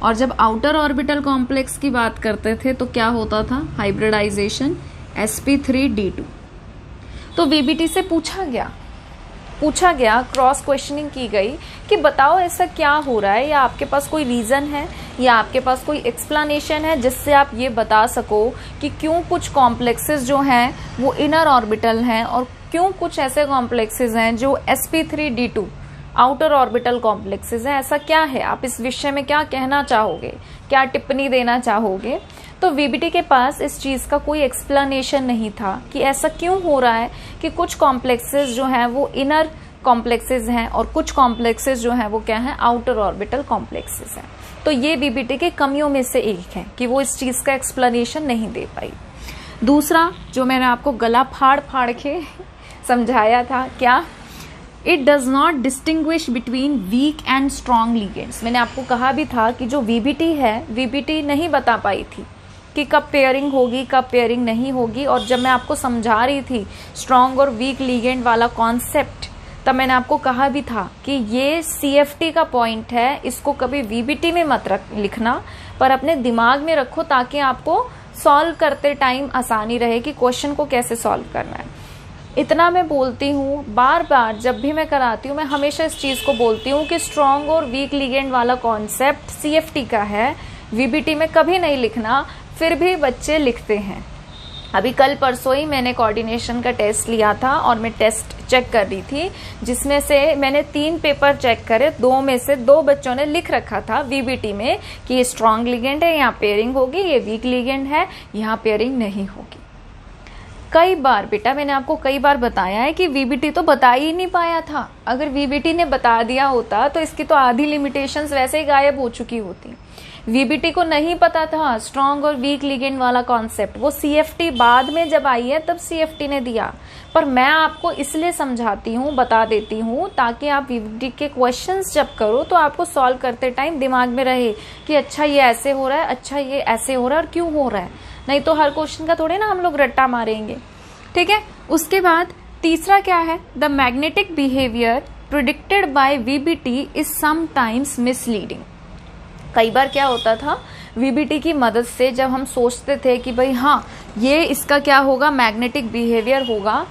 और जब आउटर ऑर्बिटल कॉम्प्लेक्स की बात करते थे तो क्या होता था, हाइब्रिडाइजेशन sp3d2। तो वीबीटी से पूछा गया, क्रॉस क्वेश्चनिंग की गई कि बताओ ऐसा क्या हो रहा है, या आपके पास कोई रीजन है या आपके पास कोई एक्सप्लेनेशन है जिससे आप ये बता सको कि क्यों कुछ कॉम्प्लेक्सेस जो हैं वो इनर ऑर्बिटल हैं और क्यों कुछ ऐसे कॉम्प्लेक्सेस हैं जो sp3d2 आउटर ऑर्बिटल कॉम्प्लेक्सेस हैं। ऐसा क्या है, आप इस विषय में क्या कहना चाहोगे, क्या टिप्पणी देना चाहोगे। तो वीबीटी के पास इस चीज का कोई एक्सप्लेनेशन नहीं था कि ऐसा क्यों हो रहा है कि कुछ कॉम्प्लेक्सेस जो हैं वो इनर कॉम्प्लेक्सेस हैं और कुछ कॉम्प्लेक्सेस जो हैं वो क्या हैं, आउटर ऑर्बिटल कॉम्प्लेक्सेस हैं। तो ये वीबीटी की कमियों में से एक है कि वो इस चीज का एक्सप्लेनेशन नहीं दे पाई। दूसरा, जो मैंने आपको गला फाड़ फाड़ के समझाया था, क्या, it does not distinguish between weak and strong ligands. मैंने आपको कहा भी था कि जो वीबीटी है, वीबीटी नहीं बता पाई थी कि कब पेयरिंग होगी, कब पेयरिंग नहीं होगी। और जब मैं आपको समझा रही थी स्ट्रॉन्ग और वीक लिगेंड वाला कॉन्सेप्ट, तब मैंने आपको कहा भी था कि ये सीएफटी का पॉइंट है, इसको कभी वीबीटी में मत लिखना, पर अपने दिमाग में रखो ताकि आपको सॉल्व करते टाइम आसानी रहे कि क्वेश्चन को कैसे सॉल्व करना है। इतना मैं बोलती हूँ बार बार, जब भी मैं कराती हूँ मैं हमेशा इस चीज को बोलती हूँ कि स्ट्रॉन्ग और वीक लिगेंड वाला कॉन्सेप्ट सीएफटी का है, वीबीटी में कभी नहीं लिखना। फिर भी बच्चे लिखते हैं। अभी कल परसों ही मैंने कोऑर्डिनेशन का टेस्ट लिया था और मैं टेस्ट चेक कर रही थी, जिसमें से मैंने 3 पेपर चेक करे, 2 में से 2 बच्चों ने लिख रखा था वीबीटी में कि ये स्ट्रॉन्ग लिगेंड है, यहाँ पेयरिंग होगी, ये वीक लिगेंड है, यहाँ पेयरिंग नहीं होगी। कई बार बेटा मैंने आपको कई बार बताया है कि वीबीटी तो बता ही नहीं पाया था। अगर वीबीटी ने बता दिया होता तो इसकी तो आधी लिमिटेशंस वैसे ही गायब हो चुकी होती। वीबीटी को नहीं पता था स्ट्रॉन्ग और वीक लिगेंड वाला कॉन्सेप्ट, वो सीएफटी बाद में जब आई है तब सीएफटी ने दिया। पर मैं आपको इसलिए समझाती हूँ, बता देती हूँ, ताकि आप वीबीटी के क्वेश्चंस जब करो तो आपको सॉल्व करते टाइम दिमाग में रहे कि अच्छा ये ऐसे हो रहा है, अच्छा ये ऐसे हो रहा है और क्यों हो रहा है। नहीं तो हर क्वेश्चन का थोड़े ना हम लोग रट्टा मारेंगे। ठीक है, उसके बाद तीसरा क्या है, the magnetic behaviour predicted by VBT is sometimes misleading. कई बार क्या होता था, वीबीटी की मदद से जब हम सोचते थे कि भाई हाँ ये इसका क्या होगा, मैग्नेटिक बिहेवियर होगा,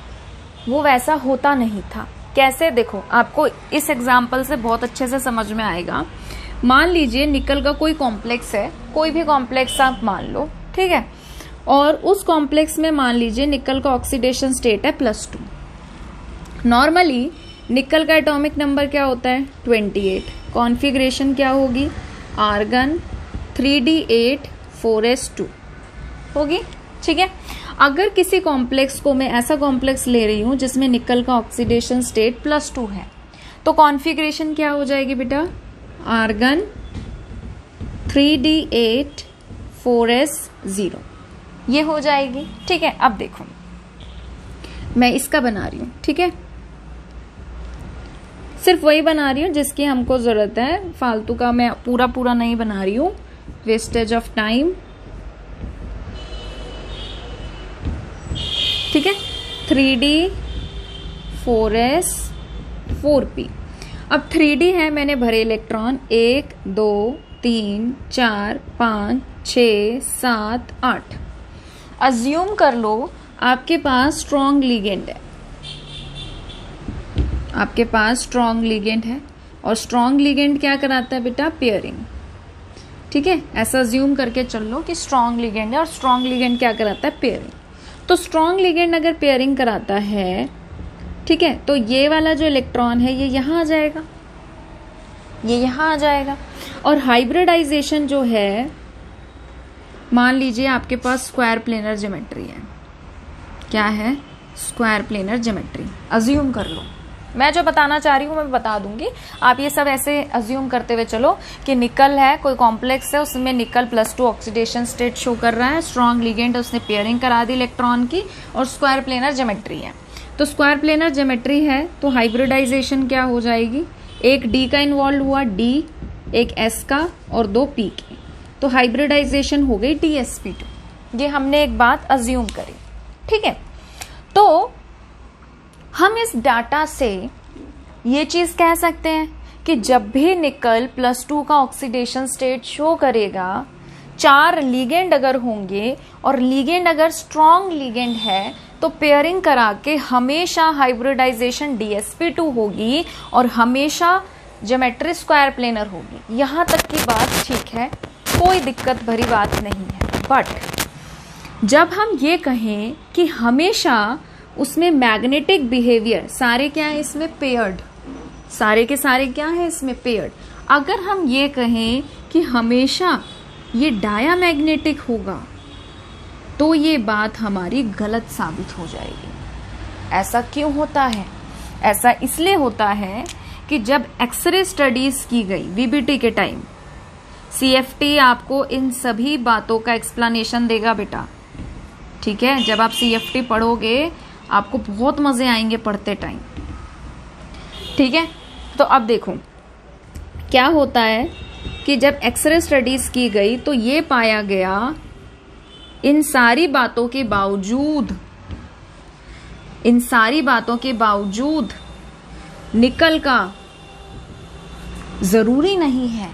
वो वैसा होता नहीं था। कैसे, देखो आपको इस एग्जाम्पल से बहुत अच्छे से समझ में आएगा। मान लीजिए निकल का कोई कॉम्प्लेक्स है, कोई भी कॉम्प्लेक्स आप मान लो, ठीक है, और उस कॉम्प्लेक्स में मान लीजिए निकल का ऑक्सीडेशन स्टेट है +2। नॉर्मली निकल का एटॉमिक नंबर क्या होता है 28। कॉन्फ़िगरेशन क्या होगी, आर्गन 3d8 4s2 होगी। ठीक है, अगर किसी कॉम्प्लेक्स को मैं ऐसा कॉम्प्लेक्स ले रही हूं जिसमें निकल का ऑक्सीडेशन स्टेट +2 है, तो कॉन्फ़िगरेशन क्या हो जाएगी बेटा, आर्गन 3d8 4s0 ये हो जाएगी। ठीक है, अब देखो मैं इसका बना रही हूं, ठीक है, सिर्फ वही बना रही हूं जिसकी हमको जरूरत है, फालतू का मैं पूरा नहीं बना रही हूं, वेस्टेज ऑफ टाइम। ठीक है, 3d 4s 4p। अब 3d है, मैंने भरे इलेक्ट्रॉन 1 2 3 4 5 6 7 8। अज्यूम कर लो आपके पास स्ट्रॉन्ग लिगेंड है, आपके पास स्ट्रॉन्ग लिगेंड है, और स्ट्रॉन्ग लिगेंड क्या कराता है बेटा, पेयरिंग। ठीक है, ऐसा अज्यूम करके चल लो कि स्ट्रॉन्ग लिगेंड है और स्ट्रॉन्ग लिगेंड क्या कराता है, पेयरिंग। तो स्ट्रॉन्ग लिगेंड अगर पेयरिंग कराता है, ठीक है, तो ये वाला जो इलेक्ट्रॉन है ये यहाँ आ जाएगा, ये यहाँ आ जाएगा। और हाइब्रिडाइजेशन जो है, मान लीजिए आपके पास स्क्वायर प्लेनर ज्योमेट्री है, क्या है, स्क्वायर प्लेनर ज्योमेट्री अज्यूम कर लो। मैं जो बताना चाह रही हूँ मैं बता दूंगी, आप ये सब ऐसे अज्यूम करते हुए चलो कि निकल है, कोई कॉम्प्लेक्स है, उसमें निकल +2 ऑक्सीडेशन स्टेट शो कर रहा है, स्ट्रॉन्ग लिगेंड, उसने पेयरिंग करा दी इलेक्ट्रॉन की, और स्क्वायर प्लेनर ज्योमेट्री है। तो स्क्वायर प्लेनर ज्योमेट्री है तो हाइब्रिडाइजेशन क्या हो जाएगी, एक D का इन्वॉल्व हुआ, D, एक S का और 2 P की, तो हाइब्रिडाइजेशन हो गई DsP2। ये हमने एक बात अज्यूम करी। ठीक है, तो हम इस डाटा से ये चीज कह सकते हैं कि जब भी निकल +2 का ऑक्सीडेशन स्टेट शो करेगा, 4 लिगेंड अगर होंगे और लिगेंड अगर स्ट्रॉन्ग लिगेंड है तो पेयरिंग करा के हमेशा हाइब्रिडाइजेशन DsP2 होगी और हमेशा ज्योमेट्री स्क्वायर प्लेनर होगी। यहां तक की बात ठीक है, कोई दिक्कत भरी बात नहीं है। बट जब हम ये कहें कि हमेशा उसमें मैग्नेटिक बिहेवियर, सारे क्या है इसमें पेयर्ड, सारे के सारे क्या है इसमें पेयर्ड, अगर हम ये कहें कि हमेशा ये डायामैग्नेटिक होगा तो ये बात हमारी गलत साबित हो जाएगी। ऐसा क्यों होता है, ऐसा इसलिए होता है कि जब एक्सरे स्टडीज की गई वीबीटी के टाइम, सीएफटी आपको इन सभी बातों का एक्सप्लेनेशन देगा बेटा। ठीक है, जब आप सीएफटी पढ़ोगे आपको बहुत मजे आएंगे पढ़ते टाइम। ठीक है, तो अब देखो क्या होता है कि जब एक्सरे स्टडीज की गई तो ये पाया गया, इन सारी बातों के बावजूद, इन सारी बातों के बावजूद निकल का जरूरी नहीं है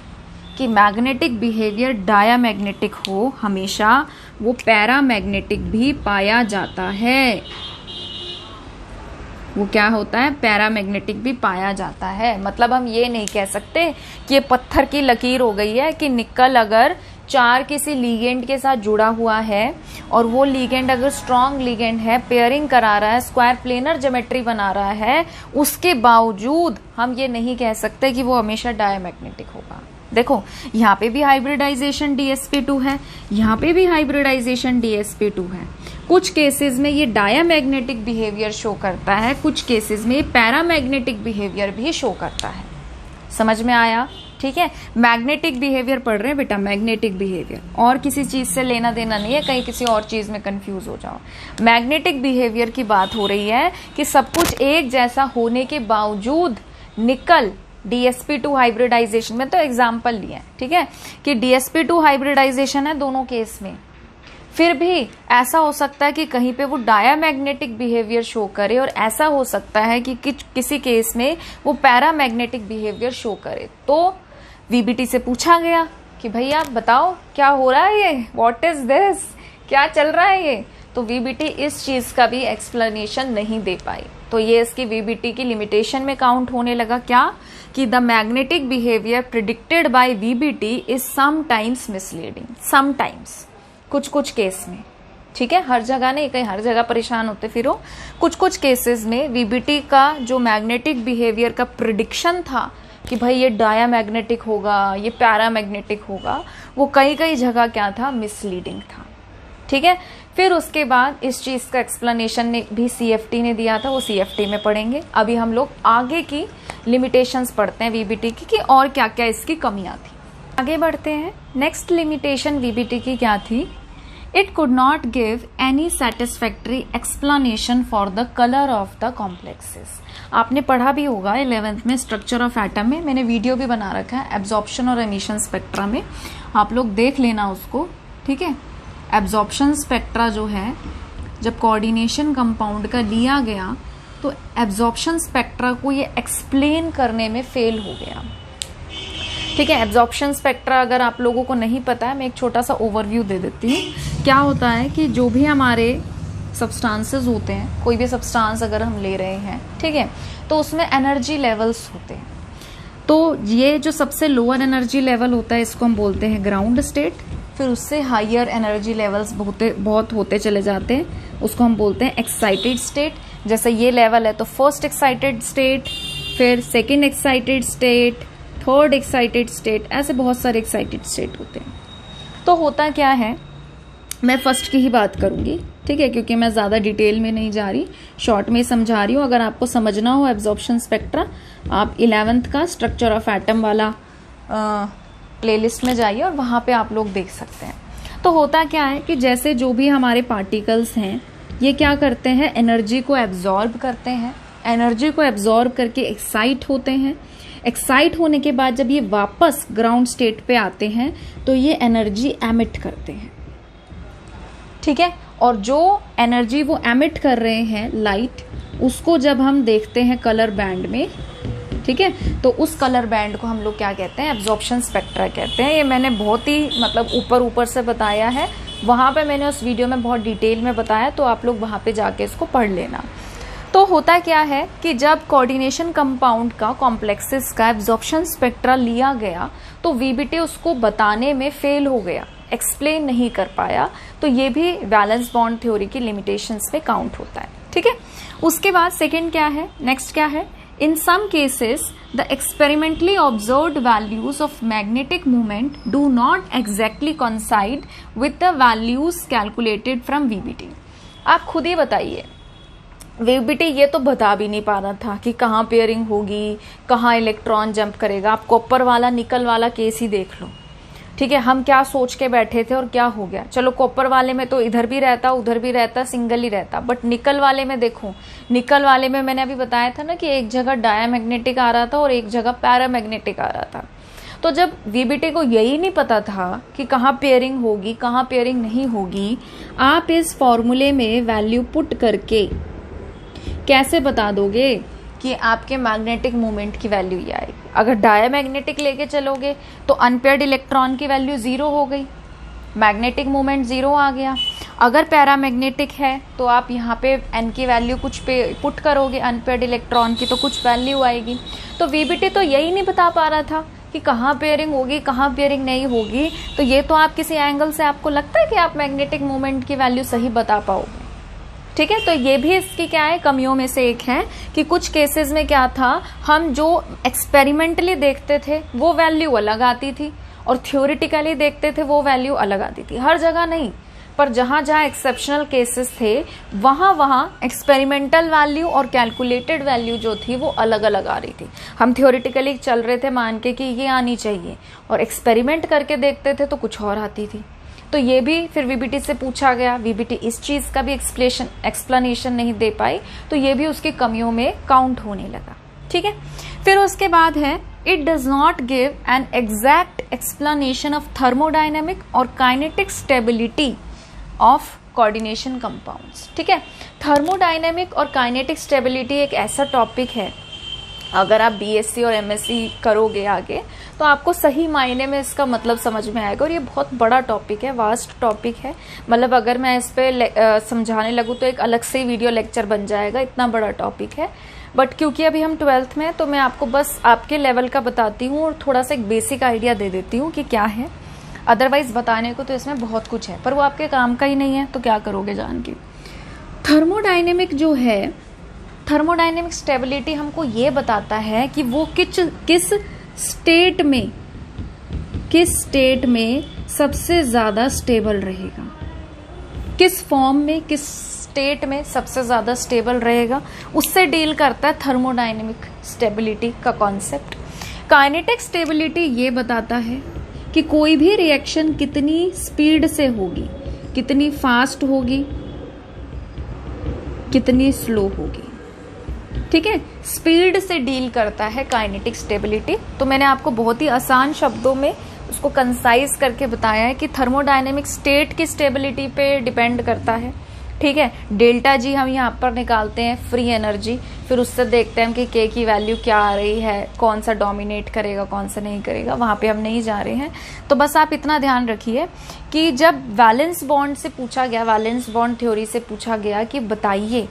कि मैग्नेटिक बिहेवियर डायामैग्नेटिक हो, हमेशा वो पैरामैग्नेटिक भी पाया जाता है। वो क्या होता है, पैरामैग्नेटिक भी पाया जाता है। मतलब हम ये नहीं कह सकते कि ये पत्थर की लकीर हो गई है कि निकल अगर 4 किसी लीगेंड के साथ जुड़ा हुआ है और वो लीगेंड अगर स्ट्रॉन्ग लीगेंड है, पेयरिंग करा रहा है, स्क्वायर प्लेनर ज्योमेट्री बना रहा है, उसके बावजूद हम ये नहीं कह सकते कि वो हमेशा डायमैग्नेटिक होगा। देखो यहाँ पे भी हाइब्रिडाइजेशन DsP2 है, यहाँ पे भी हाइब्रिडाइजेशन DsP2 है, कुछ केसेस में ये डायामैग्नेटिक बिहेवियर शो करता है, कुछ केसेस में ये पैरामैग्नेटिक बिहेवियर भी शो करता है। समझ में आया? ठीक है, मैग्नेटिक बिहेवियर पढ़ रहे हैं बेटा, मैग्नेटिक बिहेवियर, और किसी चीज से लेना देना नहीं है, कहीं किसी और चीज में कंफ्यूज हो जाओ। मैग्नेटिक बिहेवियर की बात हो रही है कि सब कुछ एक जैसा होने के बावजूद निकल DsP2 हाइब्रिडाइजेशन में, तो एग्जाम्पल लिया है, ठीक है, कि DsP2 हाइब्रिडाइजेशन है दोनों केस में, फिर भी ऐसा हो सकता है कि कहीं पे वो डायामैग्नेटिक बिहेवियर शो करे, और ऐसा हो सकता है कि किसी केस में वो पैरामैग्नेटिक बिहेवियर शो करे। तो VBT से पूछा गया कि भैया बताओ क्या हो रहा है ये, व्हाट इज दिस, क्या चल रहा है ये, तो VBT इस चीज का भी एक्सप्लेनेशन नहीं दे पाई। तो ये इसकी VBT की लिमिटेशन में काउंट होने लगा, क्या कि the magnetic behaviour predicted by VBT is sometimes misleading, sometimes, कुछ कुछ केस में, ठीक है, हर जगह नहीं, कहीं हर जगह परेशान होते फिरो। कुछ कुछ केसेस में VBT का जो मैग्नेटिक बिहेवियर का प्रिडिक्शन था कि भाई ये डायामैग्नेटिक होगा, ये पैरामैग्नेटिक होगा, वो कई कई जगह क्या था, मिसलीडिंग था। ठीक है, फिर उसके बाद इस चीज का एक्सप्लेनेशन ने भी CFT ने दिया था, वो CFT में पढ़ेंगे। अभी हम लोग आगे की लिमिटेशंस पढ़ते हैं VBT की कि और क्या क्या इसकी कमियां थी। आगे बढ़ते हैं। नेक्स्ट लिमिटेशन VBT की क्या थी? It could not give any satisfactory explanation for the colour of the complexes. आपने पढ़ा भी होगा 11th में स्ट्रक्चर ऑफ एटम में, मैंने वीडियो भी बना रखा है एब्जॉर्प्शन और एमिशन स्पेक्ट्रा में, आप लोग देख लेना उसको। ठीक है, एब्जॉर्प्शन स्पेक्ट्रा जो है, जब कोऑर्डिनेशन कंपाउंड का लिया गया तो एब्जॉर्प्शन स्पेक्ट्रा को ये एक्सप्लेन करने में फेल हो गया। ठीक है, एब्जॉर्प्शन स्पेक्ट्रा अगर आप लोगों को नहीं पता है, मैं एक छोटा सा ओवरव्यू दे देती हूँ। क्या होता है कि जो भी हमारे सब्सटेंसेस होते हैं, कोई भी सब्सटेंस अगर हम ले रहे हैं, ठीक है, तो उसमें एनर्जी लेवल्स होते हैं। तो ये जो सबसे लोअर एनर्जी लेवल होता है इसको हम बोलते हैं ग्राउंड स्टेट, फिर उससे हायर एनर्जी लेवल्स बहुत होते चले जाते हैं, उसको हम बोलते हैं एक्साइटेड स्टेट। जैसे ये लेवल है तो फर्स्ट एक्साइटेड स्टेट, फिर second excited state, third excited state, ऐसे बहुत सारे एक्साइटेड स्टेट होते हैं। तो होता क्या है, मैं फर्स्ट की ही बात करूंगी, ठीक है, क्योंकि मैं ज्यादा डिटेल में नहीं जा रही, शॉर्ट में समझा रही हूँ। अगर आपको समझना हो एब्जॉर्प्शन स्पेक्ट्रा, आप 11th का स्ट्रक्चर ऑफ एटम वाला प्लेलिस्ट में जाइए और वहां पे आप लोग देख सकते हैं। तो होता क्या है कि जैसे जो भी हमारे पार्टिकल्स हैं, ये क्या करते हैं, एनर्जी को एब्जॉर्ब करते हैं, एनर्जी को एब्जॉर्ब करके एक्साइट होते हैं। एक्साइट होने के बाद जब ये वापस ग्राउंड स्टेट पे आते हैं तो ये एनर्जी एमिट करते हैं। ठीक है, और जो एनर्जी वो एमिट कर रहे हैं लाइट, उसको जब हम देखते हैं कलर बैंड में, ठीक है, तो उस कलर बैंड को हम लोग क्या कहते हैं, एब्जॉर्प्शन स्पेक्ट्रा कहते हैं। ये मैंने बहुत ही मतलब ऊपर से बताया है, वहां पे मैंने उस वीडियो में बहुत डिटेल में बताया, तो आप लोग वहां पे जाके इसको पढ़ लेना। तो होता क्या है कि जब कोऑर्डिनेशन कंपाउंड का, कॉम्प्लेक्सेस का एब्जॉर्प्शन स्पेक्ट्रा लिया गया तो VBT उसको बताने में फेल हो गया, एक्सप्लेन नहीं कर पाया। तो ये भी वैलेंस बॉन्ड थ्योरी की लिमिटेशंस में काउंट होता है। ठीक है, उसके बाद सेकंड क्या है, नेक्स्ट क्या है, in some cases the experimentally observed values of magnetic movement do not exactly coincide with the values calculated from VBT। आप खुद ही बताइए, VBT ये तो बता भी नहीं पा रहा था कि कहाँ पेयरिंग होगी, कहाँ इलेक्ट्रॉन जंप करेगा। आप कॉपर वाला निकल वाला केस ही देख लो। ठीक है, हम क्या सोच के बैठे थे और क्या हो गया। चलो कॉपर वाले में तो इधर भी रहता उधर भी रहता, सिंगल ही रहता, बट निकल वाले में देखो, निकल वाले में मैंने अभी बताया था ना कि एक जगह डायामैग्नेटिक आ रहा था और एक जगह पैरामैग्नेटिक आ रहा था। तो जब VBT को यही नहीं पता था कि कहाँ पेयरिंग होगी कहाँ पेयरिंग नहीं होगी, आप इस फॉर्मूले में वैल्यू पुट करके कैसे बता दोगे कि आपके मैग्नेटिक मोमेंट की वैल्यू ये आएगी। अगर डायामैग्नेटिक लेके चलोगे तो अनपेयर्ड इलेक्ट्रॉन की वैल्यू 0 हो गई, मैग्नेटिक मोमेंट 0 आ गया। अगर पैरामैग्नेटिक है तो आप यहाँ पे n की वैल्यू कुछ पे पुट करोगे, अनपेयर्ड इलेक्ट्रॉन की तो कुछ वैल्यू आएगी। तो VBT तो यही नहीं बता पा रहा था कि कहाँ पेयरिंग होगी कहाँ पेयरिंग नहीं होगी। तो ये तो आप किसी एंगल से आपको लगता है कि आप मैग्नेटिक मोमेंट की वैल्यू सही बता पाओगे। ठीक है, तो ये भी इसकी क्या है, कमियों में से एक है कि कुछ केसेस में क्या था, हम जो एक्सपेरिमेंटली देखते थे वो वैल्यू अलग आती थी और थ्योरेटिकली देखते थे वो वैल्यू अलग आती थी। हर जगह नहीं, पर जहां जहां एक्सेप्शनल केसेस थे वहां वहां एक्सपेरिमेंटल वैल्यू और कैलकुलेटेड वैल्यू जो थी वो अलग अलग आ रही थी। हम थियोरिटिकली चल रहे थे मान के कि ये आनी चाहिए, और एक्सपेरिमेंट करके देखते थे तो कुछ और आती थी। तो ये भी फिर वीबीटी से पूछा गया, वीबीटी इस चीज का भी एक्सप्लेनेशन नहीं दे पाई, तो ये भी उसकी कमियों में काउंट होने लगा। ठीक है, फिर उसके बाद है it does not give an exact explanation of thermodynamic और kinetic stability of coordination compounds. ठीक है, थर्मोडायनेमिक और काइनेटिक स्टेबिलिटी एक ऐसा टॉपिक है, अगर आप बीएससी और एमएससी करोगे आगे तो आपको सही मायने में इसका मतलब समझ में आएगा। और ये बहुत बड़ा टॉपिक है, वास्ट टॉपिक है, मतलब अगर मैं इस पे समझाने लगूँ तो एक अलग से वीडियो लेक्चर बन जाएगा, इतना बड़ा टॉपिक है। बट क्योंकि अभी हम 12th में हैं तो मैं आपको बस आपके लेवल का बताती हूँ और थोड़ा सा एक बेसिक आइडिया दे देती हूँ कि क्या है। अदरवाइज बताने को तो इसमें बहुत कुछ है, पर वो आपके काम का ही नहीं है, तो क्या करोगे जान के। थर्मोडायनेमिक जो है, थर्मोडायनेमिक स्टेबिलिटी हमको ये बताता है कि वो किस स्टेट में सबसे ज्यादा स्टेबल रहेगा, किस फॉर्म में, किस स्टेट में सबसे ज्यादा स्टेबल रहेगा, उससे डील करता है थर्मोडायनेमिक स्टेबिलिटी का कॉन्सेप्ट। काइनेटिक स्टेबिलिटी ये बताता है कि कोई भी रिएक्शन कितनी स्पीड से होगी, कितनी फास्ट होगी, कितनी स्लो होगी। ठीक है, स्पीड से डील करता है काइनेटिक स्टेबिलिटी। तो मैंने आपको बहुत ही आसान शब्दों में उसको कंसाइज करके बताया है कि थर्मोडायनेमिक स्टेट की स्टेबिलिटी पे डिपेंड करता है। ठीक है, डेल्टा जी हम यहाँ पर निकालते हैं फ्री एनर्जी, फिर उससे देखते हैं कि के की वैल्यू क्या आ रही है, कौन सा डोमिनेट करेगा कौन सा नहीं करेगा, वहां पे हम नहीं जा रहे हैं। तो बस आप इतना ध्यान रखिए कि जब वैलेंस बॉन्ड से पूछा गया, वैलेंस बॉन्ड थ्योरी से पूछा गया कि बताइए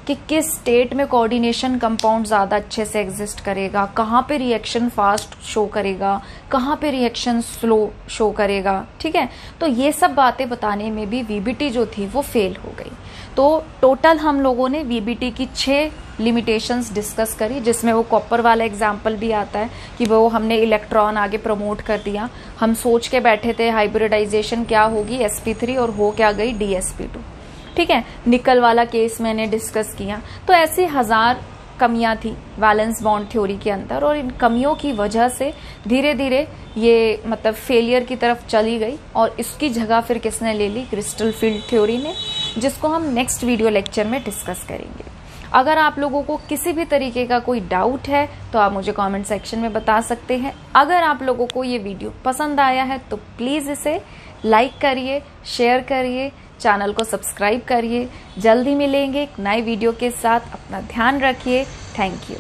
कि किस स्टेट में कोऑर्डिनेशन कंपाउंड ज़्यादा अच्छे से एग्जिस्ट करेगा, कहाँ पे रिएक्शन फास्ट शो करेगा, कहाँ पे रिएक्शन स्लो शो करेगा। ठीक है, तो ये सब बातें बताने में भी वीबीटी जो थी वो फेल हो गई। तो टोटल हम लोगों ने वीबीटी की 6 लिमिटेशंस डिस्कस करी, जिसमें वो कॉपर वाला एग्जाम्पल भी आता है कि वो हमने इलेक्ट्रॉन आगे प्रमोट कर दिया, हम सोच के बैठे थे हाइब्रिडाइजेशन क्या होगी sp3 और हो क्या गई dsp2। ठीक है, निकल वाला केस मैंने डिस्कस किया। तो ऐसी 1000 कमियां थी वैलेंस बॉन्ड थ्योरी के अंदर, और इन कमियों की वजह से धीरे धीरे ये मतलब फेलियर की तरफ चली गई, और इसकी जगह फिर किसने ले ली, क्रिस्टल फील्ड थ्योरी ने, जिसको हम नेक्स्ट वीडियो लेक्चर में डिस्कस करेंगे। अगर आप लोगों को किसी भी तरीके का कोई डाउट है तो आप मुझे कमेंट सेक्शन में बता सकते हैं। अगर आप लोगों को ये वीडियो पसंद आया है तो प्लीज़ इसे लाइक करिए, शेयर करिए, चैनल को सब्सक्राइब करिए। जल्दी मिलेंगे एक नए वीडियो के साथ, अपना ध्यान रखिए। Thank you.